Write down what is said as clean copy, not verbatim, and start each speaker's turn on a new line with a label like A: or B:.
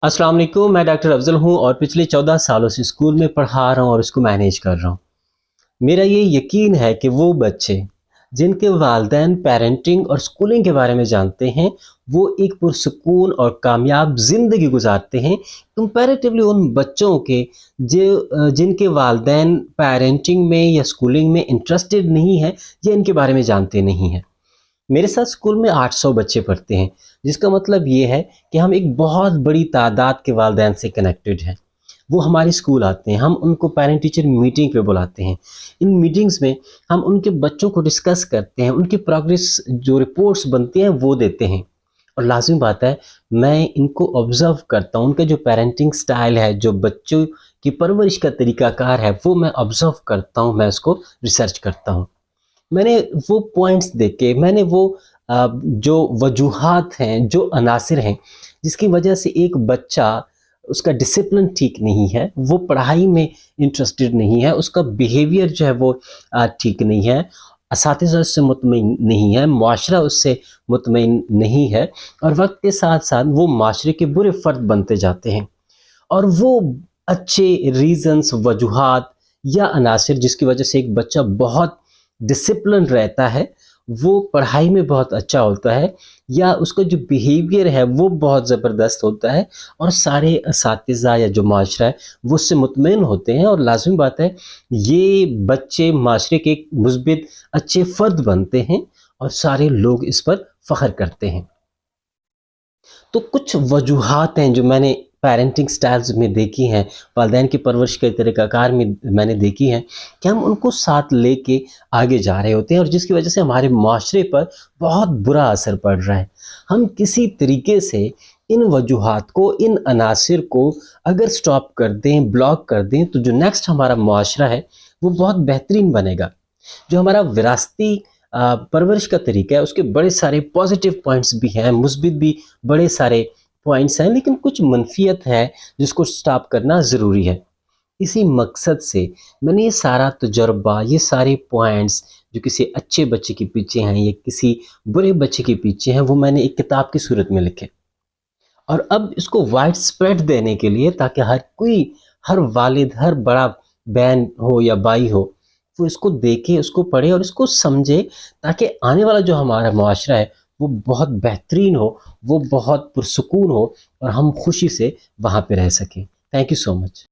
A: अस्सलाम वालेकुम। मैं डॉक्टर अफजल हूँ और पिछले 14 सालों से स्कूल में पढ़ा रहा हूँ और इसको मैनेज कर रहा हूँ। मेरा ये यकीन है कि वो बच्चे जिनके वालिदैन पेरेंटिंग और स्कूलिंग के बारे में जानते हैं, वो एक पुरसकून और कामयाब ज़िंदगी गुजारते हैं कंपैरेटिवली उन बच्चों के जिनके वालिदैन पेरेंटिंग में या स्कूलिंग में इंटरेस्टेड नहीं है या इनके बारे में जानते नहीं हैं। मेरे साथ स्कूल में 800 बच्चे पढ़ते हैं, जिसका मतलब ये है कि हम एक बहुत बड़ी तादाद के वालिदैन से कनेक्टेड हैं। वो हमारे स्कूल आते हैं, हम उनको पेरेंट टीचर मीटिंग पे बुलाते हैं। इन मीटिंग्स में हम उनके बच्चों को डिस्कस करते हैं, उनकी प्रोग्रेस जो रिपोर्ट्स बनती हैं वो देते हैं। और लाज़मी बात है, मैं इनको ऑब्ज़र्व करता हूँ, उनका जो पेरेंटिंग स्टाइल है, जो बच्चों की परवरिश का तरीक़ाकार है, वो मैं ऑब्ज़र्व करता हूँ, मैं उसको रिसर्च करता हूँ। मैंने वो पॉइंट्स देखे, मैंने वो जो वजूहात हैं, जो अनासिर हैं, जिसकी वजह से एक बच्चा उसका डिसिप्लिन ठीक नहीं है, वो पढ़ाई में इंटरेस्टेड नहीं है, उसका बिहेवियर जो है वो ठीक नहीं है, असातिज़ा उससे मुतमईन नहीं है, मुआशरा उससे मुतमईन नहीं है, और वक्त के साथ साथ वो माशरे के बुरे फ़र्द बनते जाते हैं। और वो अच्छे रीज़न्स, वजूहात या अनासिर जिसकी वजह से एक बच्चा बहुत डिसिप्लिन रहता है, वो पढ़ाई में बहुत अच्छा होता है, या उसका जो बिहेवियर है वो बहुत ज़बरदस्त होता है, और सारे असातिज़ा या जो माशरा है वो उससे मुतमईन होते हैं, और लाज़मी बात है ये बच्चे माशरे के एक मुस्बित अच्छे फ़र्द बनते हैं और सारे लोग इस पर फ़ख्र करते हैं। तो कुछ वजूहात हैं जो मैंने पेरेंटिंग स्टाइल्स में देखी हैं, वालिदैन की परवरिश के तरीक़ाकार में मैंने देखी हैं, कि हम उनको साथ लेके आगे जा रहे होते हैं, और जिसकी वजह से हमारे माशरे पर बहुत बुरा असर पड़ रहा है। हम किसी तरीके से इन वजूहात को, इन अनासिर को अगर स्टॉप कर दें, ब्लॉक कर दें, तो जो नेक्स्ट हमारा माशरा है वो बहुत बेहतरीन बनेगा। जो हमारा विरासती परवरिश का तरीका है, उसके बड़े सारे पॉजिटिव पॉइंट्स भी हैं, मुस्बित भी बड़े सारे पॉइंट्स हैं, लेकिन कुछ मनफियत है जिसको स्टॉप करना ज़रूरी है। इसी मकसद से मैंने ये सारा तजुर्बा, ये सारे पॉइंट्स जो किसी अच्छे बच्चे के पीछे हैं या किसी बुरे बच्चे के पीछे हैं, वो मैंने एक किताब की सूरत में लिखे, और अब इसको वाइड स्प्रेड देने के लिए, ताकि हर कोई, हर वालिद, हर बड़ा बहन हो या भाई हो, वो इसको देखे, उसको पढ़े और इसको समझे, ताकि आने वाला जो हमारा मुआशरा है वो बहुत बेहतरीन हो, वो बहुत पुरसुकून हो, और हम खुशी से वहाँ पे रह सकें। Thank you so much.